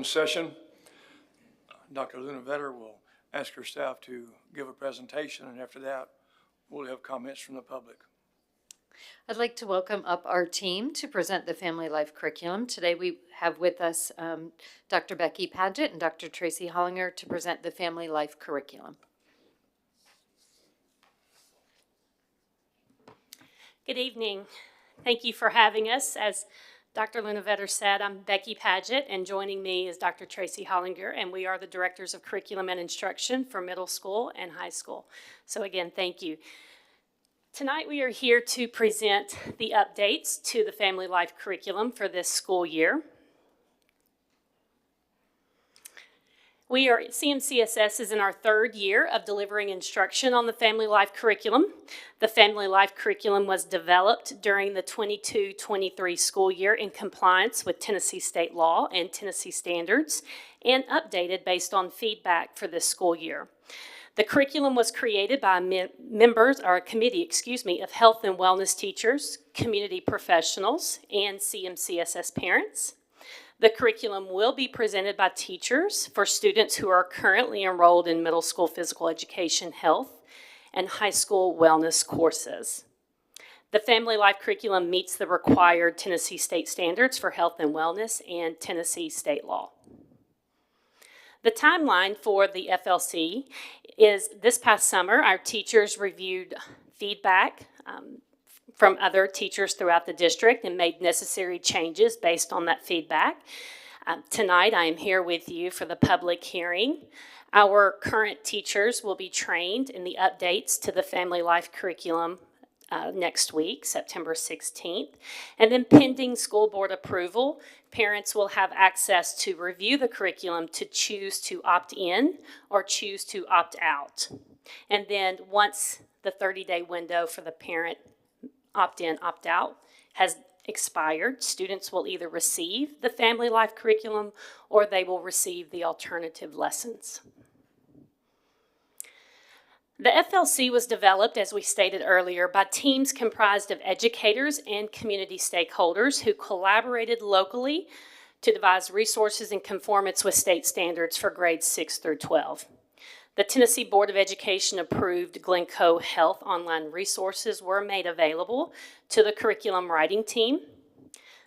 Session. Dr. Luna Vetter will ask her staff to give a presentation, and after that, we'll have comments from the public. I'd like to welcome up our team to present the Family Life Curriculum. Today we have with us Dr. Becky Padgett and Dr. Tracy Hollinger to present the Family Life Curriculum. Good evening. Thank you for having us. As Dr. Luna Vetter said, I'm Becky Padgett, and joining me is Dr. Tracy Hollinger, and we are the Directors of Curriculum and Instruction for middle school and high school. So again, thank you. Tonight we are here to present the updates to the Family Life Curriculum for this school year. CMCSS is in our third year of delivering instruction on the Family Life Curriculum. The Family Life Curriculum was developed during the 22-23 school year in compliance with Tennessee state law and Tennessee standards, and updated based on feedback for this school year. The curriculum was created by a committee of health and wellness teachers, community professionals, and CMCSS parents. The curriculum will be presented by teachers for students who are currently enrolled in middle school physical education, health, and high school wellness courses. The Family Life Curriculum meets the required Tennessee state standards for health and wellness and Tennessee state law. The timeline for the FLC is this past summer, our teachers reviewed feedback from other teachers throughout the district and made necessary changes based on that feedback. Tonight, I am here with you for the public hearing. Our current teachers will be trained in the updates to the Family Life Curriculum next week, September 16th. And then pending school board approval, parents will have access to review the curriculum to choose to opt in or choose to opt out. And then once the 30-day window for the parent opt-in, opt-out has expired, students will either receive the Family Life Curriculum or they will receive the alternative lessons. The FLC was developed, as we stated earlier, by teams comprised of educators and community stakeholders who collaborated locally to devise resources in conformance with state standards for grades 6 through 12. The Tennessee Board of Education approved Glencoe Health online resources were made available to the curriculum writing team.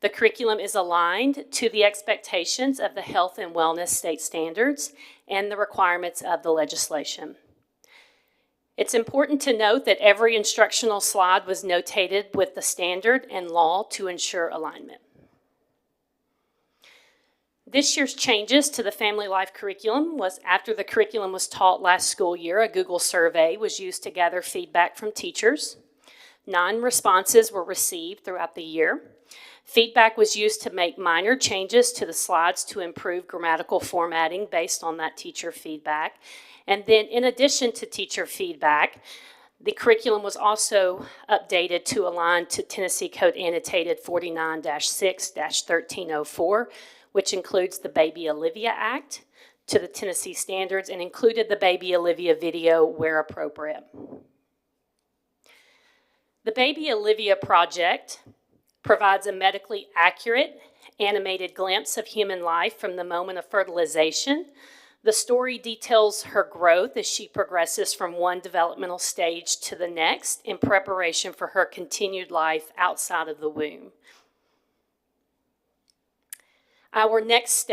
The curriculum is aligned to the expectations of the health and wellness state standards and the requirements of the legislation. It's important to note that every instructional slide was notated with the standard and law to ensure alignment. This year's changes to the Family Life Curriculum was after the curriculum was taught last school year. A Google survey was used to gather feedback from teachers. 9 responses were received throughout the year. Feedback was used to make minor changes to the slides to improve grammatical formatting based on that teacher feedback. And then in addition to teacher feedback, the curriculum was also updated to align to Tennessee Code Annotated 49-6-1304, which includes the Baby Olivia Act, to the Tennessee standards, and included the Baby Olivia video where appropriate. The Baby Olivia project provides a medically accurate, animated glimpse of human life from the moment of fertilization. The story details her growth as she progresses from one developmental stage to the next in preparation for her continued life outside of the womb. Our next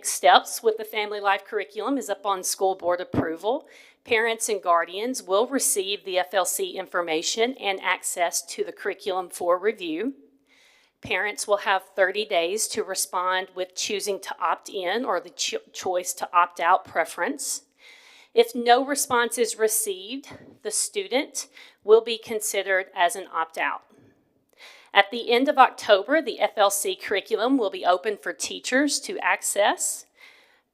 steps with the Family Life Curriculum is upon school board approval. Parents and guardians will receive the FLC information and access to the curriculum for review. Parents will have 30 days to respond with choosing to opt in or the choice to opt out preference. If no response is received, the student will be considered as an opt-out. At the end of October, the FLC curriculum will be open for teachers to access.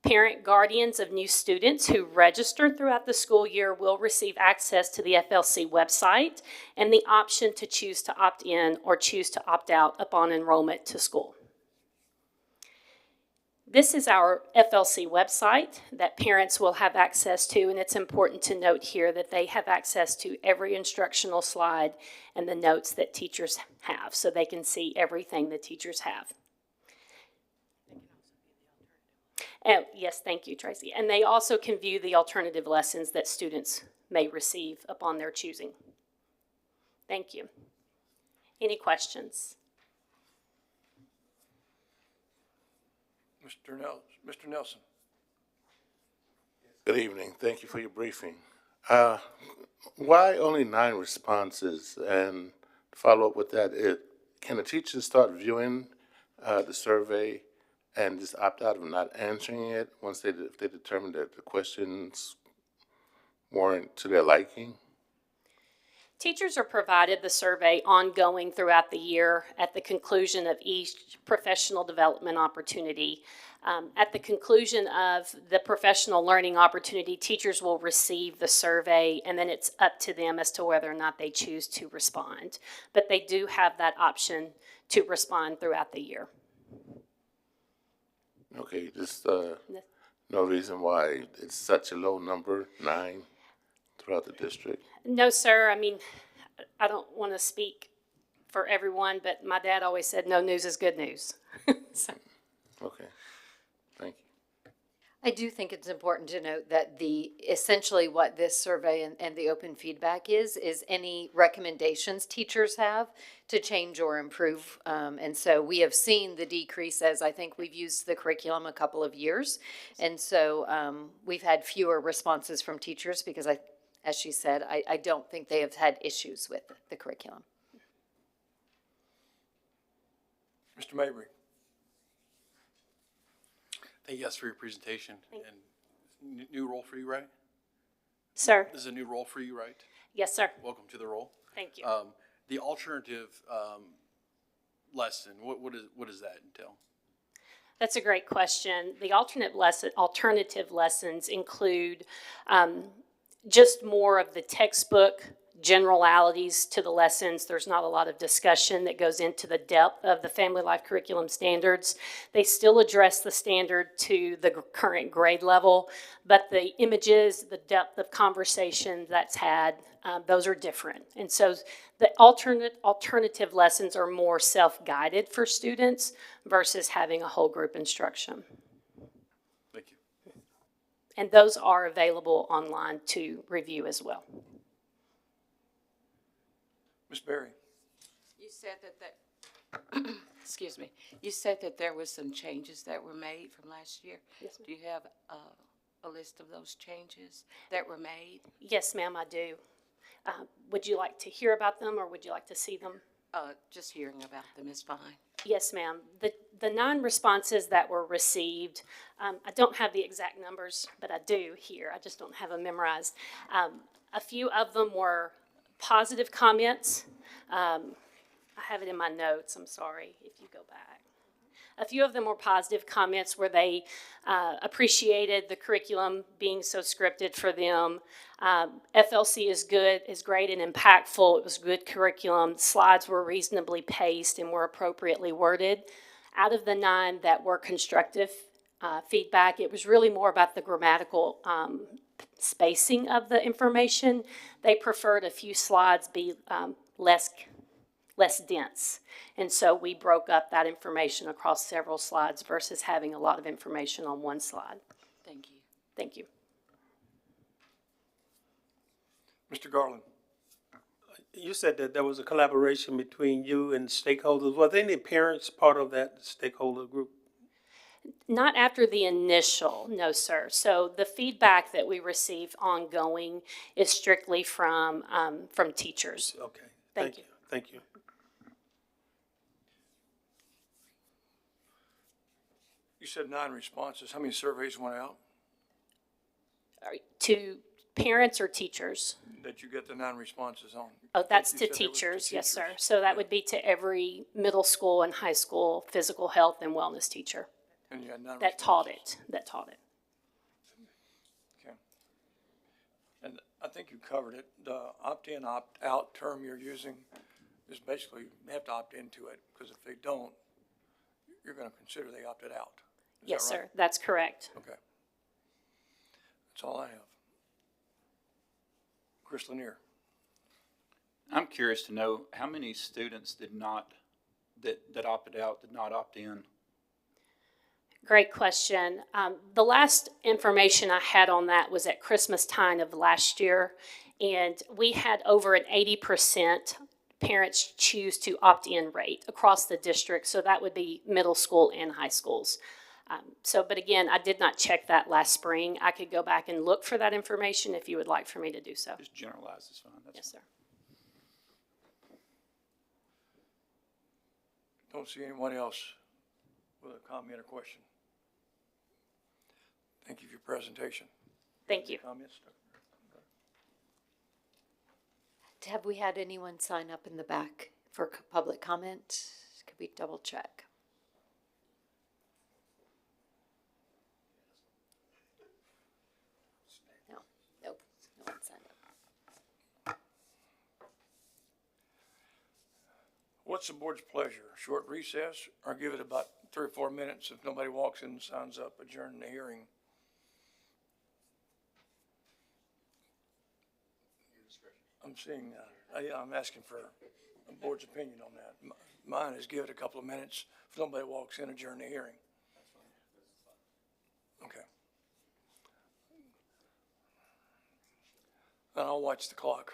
Parent guardians of new students who registered throughout the school year will receive access to the FLC website and the option to choose to opt in or choose to opt out upon enrollment to school. This is our FLC website that parents will have access to, and it's important to note here that they have access to every instructional slide and the notes that teachers have, so they can see everything the teachers have. And yes, thank you, Tracy. And they also can view the alternative lessons that students may receive upon their choosing. Thank you. Any questions? Mr. Nelson. Good evening. Thank you for your briefing. Why only 9 responses? And to follow up with that, can the teachers start viewing the survey and just opt out of not answering it once if they determine that the questions weren't to their liking? Teachers are provided the survey ongoing throughout the year at the conclusion of each professional development opportunity. At the conclusion of the professional learning opportunity, teachers will receive the survey, and then it's up to them as to whether or not they choose to respond. But they do have that option to respond throughout the year. Okay, just no reason why it's such a low number, 9, throughout the district? No, sir. I mean, I don't want to speak for everyone, but my dad always said no news is good news. So. Okay, thank you. I do think it's important to note that essentially what this survey and the open feedback is any recommendations teachers have to change or improve. And so we have seen the decrease as I think we've used the curriculum a couple of years. And so we've had fewer responses from teachers because as she said, I don't think they have had issues with the curriculum. Mr. Mabry. Thank you guys for your presentation. And new role for you, right? Sir? This is a new role for you, right? Yes, sir. Welcome to the role. Thank you. The alternative lesson, what does that entail? That's a great question. The alternative lessons include just more of the textbook generalities to the lessons. There's not a lot of discussion that goes into the depth of the family life curriculum standards. They still address the standard to the current grade level, but the images, the depth of conversation that's had, those are different. And so the alternative lessons are more self-guided for students versus having a whole group instruction. Thank you. And those are available online to review as well. Ms. Berry. You said that excuse me, you said that there was some changes that were made from last year. Yes, ma'am. Do you have a list of those changes that were made? Yes, ma'am, I do. Would you like to hear about them or would you like to see them? Just hearing about them is fine. Yes, ma'am. The 9 responses that were received, I don't have the exact numbers, but I do here. I just don't have them memorized. A few of them were positive comments. I have it in my notes. I'm sorry if you go back. A few of them were positive comments where they appreciated the curriculum being so scripted for them. FLC is good, is great and impactful. It was good curriculum. Slides were reasonably paced and were appropriately worded. Out of the 9 that were constructive feedback, it was really more about the grammatical spacing of the information. They preferred a few slides be less dense. And so we broke up that information across several slides versus having a lot of information on one slide. Thank you. Thank you. Mr. Garland. You said that there was a collaboration between you and stakeholders. Were there any parents part of that stakeholder group? Not after the initial, no, sir. So the feedback that we receive ongoing is strictly from teachers. Okay. Thank you. Thank you. You said 9 responses. How many surveys went out To parents or teachers? that you get the 9 responses on? Oh, that's You to said that was teachers, yes, sir. teachers. So that would be to every middle school and high school physical health and wellness teacher And you had 9 that taught responses. it. Okay. And I think you covered it. The opt-in, opt-out term you're using is basically, you have to opt into it, because if they don't, you're going to consider they opted out. Is Yes, that right? sir, that's correct. Okay. That's all I have. Chris Lanier. I'm curious to know how many students that opted out did not opt in? Great question. The last information I had on that was at Christmas time of last year, and we had over an 80% parents choose to opt-in rate across the district, so that would be middle school and high schools. But again, I did not check that last spring. I could go back and look for that information if you would like for me to do so. Just generalize is fine. Yes, sir. Don't see anyone else with a comment or question. Thank you for your presentation. Thank you. Comments? Have we had anyone sign up in the back for public comment? Could we double check? No, nope, no one signed up. What's the board's pleasure? Short recess or give it about 3 or 4 minutes if nobody walks in and signs up, adjourn the hearing? I'm seeing, I'm asking for the board's opinion on that. Mine is give it a couple of minutes. If nobody walks in, adjourn the hearing. Okay. Then I'll watch the clock.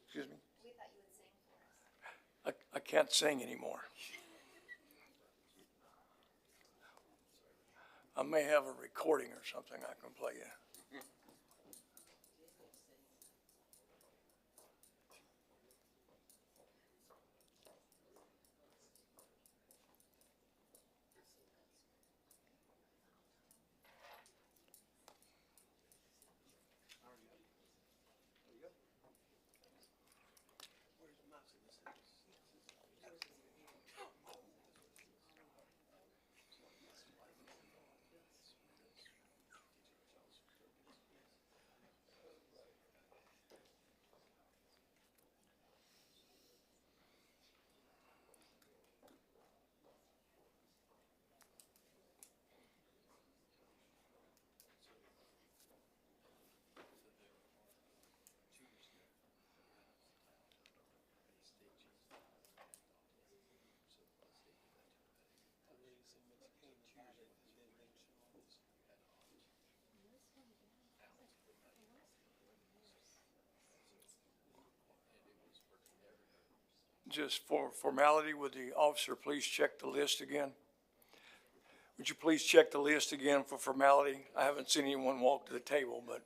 Excuse me? I can't sing anymore. I may have a recording or something I can play you. Just for formality, would the officer please check the list again? Would you please check the list again for formality? I haven't seen anyone walk to the table, but.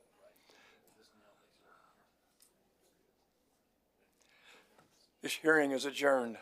This hearing is adjourned.